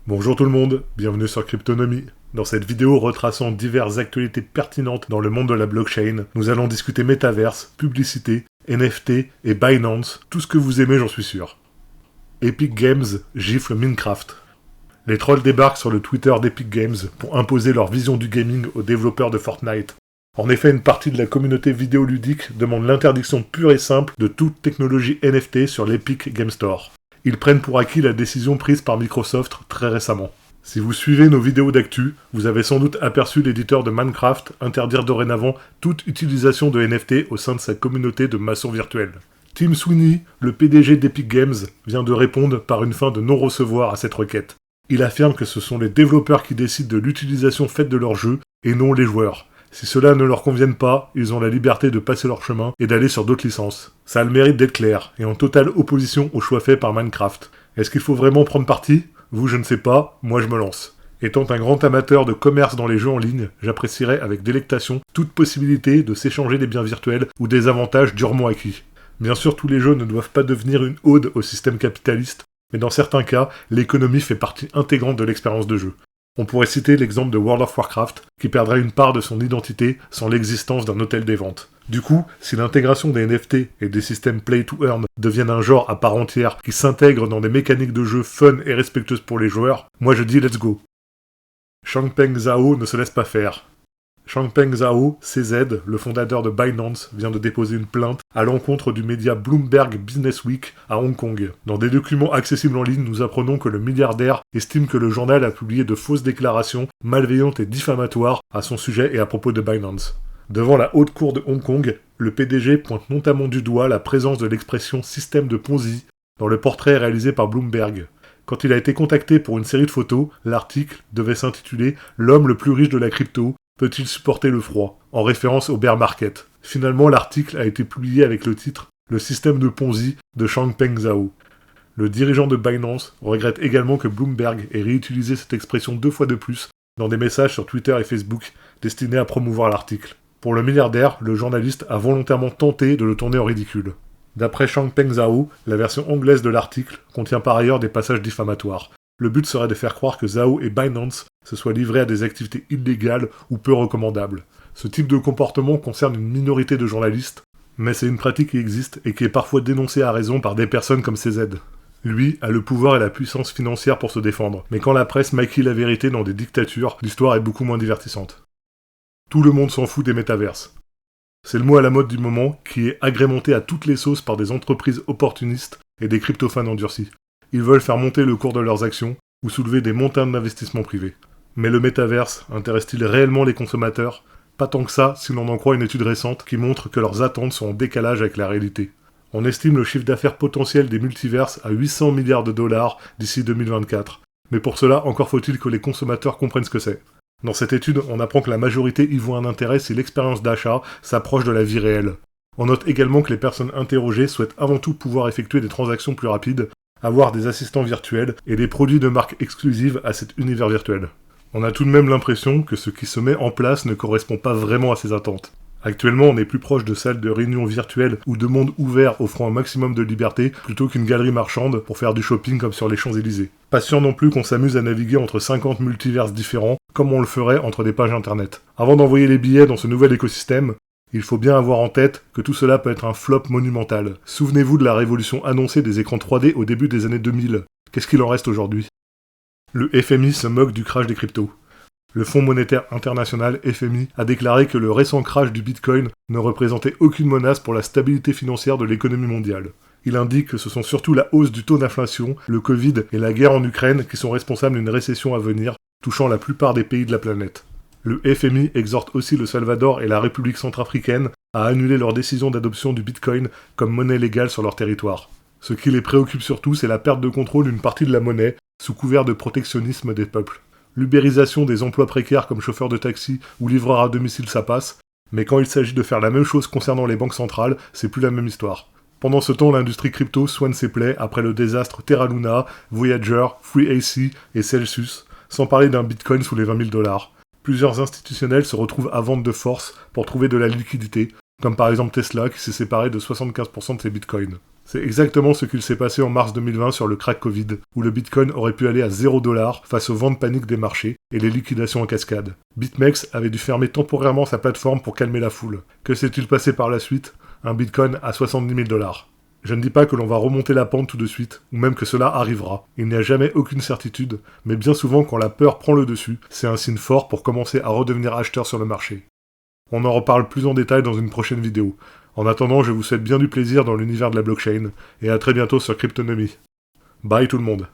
Bonjour tout le monde, bienvenue sur Cryptonomie. Dans cette vidéo retraçant diverses actualités pertinentes dans le monde de la blockchain, nous allons discuter métaverse, publicité, NFT et Binance, tout ce que vous aimez j'en suis sûr. Epic Games gifle Minecraft. Les trolls débarquent sur le Twitter d'Epic Games pour imposer leur vision du gaming aux développeurs de Fortnite. En effet, une partie de la communauté vidéoludique demande l'interdiction pure et simple de toute technologie NFT sur l'Epic Game Store. Ils prennent pour acquis la décision prise par Microsoft très récemment. Si vous suivez nos vidéos d'actu, vous avez sans doute aperçu l'éditeur de Minecraft interdire dorénavant toute utilisation de NFT au sein de sa communauté de maçons virtuels. Tim Sweeney, le PDG d'Epic Games, vient de répondre par une fin de non-recevoir à cette requête. Il affirme que ce sont les développeurs qui décident de l'utilisation faite de leur jeu et non les joueurs. Si cela ne leur convienne pas, ils ont la liberté de passer leur chemin et d'aller sur d'autres licences. Ça a le mérite d'être clair, et en totale opposition au choix fait par Minecraft. Est-ce qu'il faut vraiment prendre parti ? Vous, je ne sais pas, moi je me lance. Étant un grand amateur de commerce dans les jeux en ligne, j'apprécierais avec délectation toute possibilité de s'échanger des biens virtuels ou des avantages durement acquis. Bien sûr, tous les jeux ne doivent pas devenir une ode au système capitaliste, mais dans certains cas, l'économie fait partie intégrante de l'expérience de jeu. On pourrait citer l'exemple de World of Warcraft, qui perdrait une part de son identité sans l'existence d'un hôtel des ventes. Du coup, si l'intégration des NFT et des systèmes play to earn deviennent un genre à part entière qui s'intègre dans des mécaniques de jeu fun et respectueuses pour les joueurs, moi je dis let's go. Changpeng Zhao ne se laisse pas faire. Changpeng Zhao, CZ, le fondateur de Binance, vient de déposer une plainte à l'encontre du média Bloomberg Business Week à Hong Kong. Dans des documents accessibles en ligne, nous apprenons que le milliardaire estime que le journal a publié de fausses déclarations malveillantes et diffamatoires à son sujet et à propos de Binance. Devant la haute cour de Hong Kong, le PDG pointe notamment du doigt la présence de l'expression système de Ponzi dans le portrait réalisé par Bloomberg. Quand il a été contacté pour une série de photos, l'article devait s'intituler « L'homme le plus riche de la crypto ». Peut-il supporter le froid ? En référence au bear market. Finalement, l'article a été publié avec le titre « Le système de Ponzi de Changpeng Zhao ». Le dirigeant de Binance regrette également que Bloomberg ait réutilisé cette expression 2 fois de plus dans des messages sur Twitter et Facebook destinés à promouvoir l'article. Pour le milliardaire, le journaliste a volontairement tenté de le tourner en ridicule. D'après Changpeng Zhao, la version anglaise de l'article contient par ailleurs des passages diffamatoires. Le but serait de faire croire que Zhao et Binance se soient livrés à des activités illégales ou peu recommandables. Ce type de comportement concerne une minorité de journalistes, mais c'est une pratique qui existe et qui est parfois dénoncée à raison par des personnes comme CZ. Lui a le pouvoir et la puissance financière pour se défendre, mais quand la presse maquille la vérité dans des dictatures, l'histoire est beaucoup moins divertissante. Tout le monde s'en fout des métaverses. C'est le mot à la mode du moment qui est agrémenté à toutes les sauces par des entreprises opportunistes et des crypto-fans endurcis. Ils veulent faire monter le cours de leurs actions ou soulever des montagnes d'investissements privés. Mais le métaverse intéresse-t-il réellement les consommateurs ? Pas tant que ça, si l'on en croit une étude récente qui montre que leurs attentes sont en décalage avec la réalité. On estime le chiffre d'affaires potentiel des multiverses à 800 milliards de dollars d'ici 2024. Mais pour cela, encore faut-il que les consommateurs comprennent ce que c'est. Dans cette étude, on apprend que la majorité y voit un intérêt si l'expérience d'achat s'approche de la vie réelle. On note également que les personnes interrogées souhaitent avant tout pouvoir effectuer des transactions plus rapides, avoir des assistants virtuels et des produits de marque exclusive à cet univers virtuel. On a tout de même l'impression que ce qui se met en place ne correspond pas vraiment à ces attentes. Actuellement, on est plus proche de salles de réunion virtuelles ou de mondes ouverts offrant un maximum de liberté plutôt qu'une galerie marchande pour faire du shopping comme sur les Champs-Élysées. Pas sûr non plus qu'on s'amuse à naviguer entre 50 multiverses différents comme on le ferait entre des pages internet. Avant d'envoyer les billets dans ce nouvel écosystème, il faut bien avoir en tête que tout cela peut être un flop monumental. Souvenez-vous de la révolution annoncée des écrans 3D au début des années 2000. Qu'est-ce qu'il en reste aujourd'hui ? Le FMI se moque du crash des cryptos. Le Fonds monétaire international, FMI, a déclaré que le récent crash du Bitcoin ne représentait aucune menace pour la stabilité financière de l'économie mondiale. Il indique que ce sont surtout la hausse du taux d'inflation, le Covid et la guerre en Ukraine qui sont responsables d'une récession à venir, touchant la plupart des pays de la planète. Le FMI exhorte aussi le Salvador et la République centrafricaine à annuler leur décision d'adoption du Bitcoin comme monnaie légale sur leur territoire. Ce qui les préoccupe surtout, c'est la perte de contrôle d'une partie de la monnaie, sous couvert de protectionnisme des peuples. L'ubérisation des emplois précaires comme chauffeur de taxi ou livreur à domicile, ça passe, mais quand il s'agit de faire la même chose concernant les banques centrales, c'est plus la même histoire. Pendant ce temps, l'industrie crypto soigne ses plaies après le désastre Terra Luna, Voyager, FreeAC et Celsius, sans parler d'un Bitcoin sous les 20 000 $. Plusieurs institutionnels se retrouvent à vendre de force pour trouver de la liquidité, comme par exemple Tesla qui s'est séparé de 75% de ses bitcoins. C'est exactement ce qu'il s'est passé en mars 2020 sur le crack Covid, où le Bitcoin aurait pu aller à 0$ face aux ventes paniques des marchés et les liquidations en cascade. BitMEX avait dû fermer temporairement sa plateforme pour calmer la foule. Que s'est-il passé par la suite? Un Bitcoin à 70 000 $. Je ne dis pas que l'on va remonter la pente tout de suite, ou même que cela arrivera. Il n'y a jamais aucune certitude, mais bien souvent quand la peur prend le dessus, c'est un signe fort pour commencer à redevenir acheteur sur le marché. On en reparle plus en détail dans une prochaine vidéo. En attendant, je vous souhaite bien du plaisir dans l'univers de la blockchain, et à très bientôt sur Cryptonomie. Bye tout le monde.